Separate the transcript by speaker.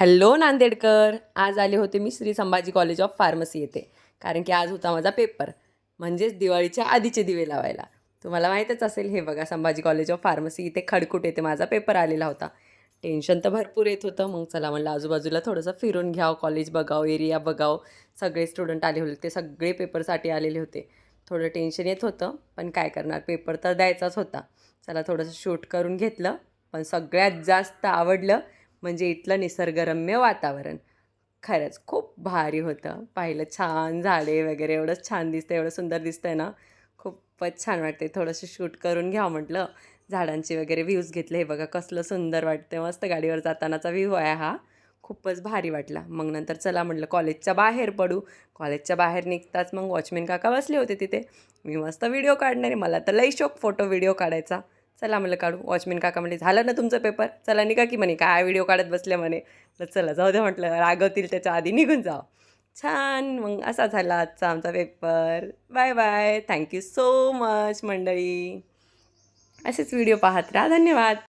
Speaker 1: Hello Nandedkar. आज आले होते मी Shri Sambhaji college of pharmacy येथे, कारण की आज होता माझा पेपर, म्हणजेच दिवाळीच्या आधीचे दिवे लावायला. तुम्हाला माहीतच असेल, हे बघा संभाजी कॉलेज ऑफ फार्मसी इथे खडकुट येथे माझा पेपर आलेला होता. टेन्शन तर भरपूर येत होतं. मग चला म्हणलं आजूबाजूला थोडंसं फिरून घ्यावं, कॉलेज बघावं, एरिया बघावं. सगळे स्टुडंट आले होते, ते सगळे पेपरसाठी आलेले होते. थोडं टेन्शन येत होतं, पण काय करणार, पेपर तर द्यायचाच होता. चला थोडंसं शूट करून घेतलं. पण सगळ्यात जास्त आवडलं म्हणजे इथलं निसर्गरम्य वातावरण. खरंच खूप भारी होतं. पाहिलं छान झाडे वगैरे एवढंच छान दिसतं, एवढं सुंदर दिसतंय ना, खूपच छान वाटते. थोडंसं शूट करून घ्यावं म्हटलं. झाडांचे वगैरे व्ह्यूज घेतले. हे बघा कसलं सुंदर वाटतं, मस्त गाडीवर जातानाचा व्ह्यू आहे हा. खूपच भारी वाटला. मग नंतर चला म्हटलं कॉलेजच्या बाहेर पडू. कॉलेजच्या बाहेर निघताच मग वॉचमॅन काका बसले होते तिथे. मी मस्त व्हिडिओ काढणारे, मला तर लई शौक फोटो व्हिडिओ काढायचा. चला म्हणलं काढू. वॉचमॅन काका म्हणले झालं ना तुमचं पेपर, चला निघा की म्हणे, काय व्हिडिओ काढत बसले म्हणे. तर चला जाऊ दे म्हटलं, रागवतील त्याच्या आधी निघून जावं. छान, मग असा झाला आजचा आमचा paper. Bye bye. Thank you so much मंडळी. असेच व्हिडिओ पाहत राहा. धन्यवाद.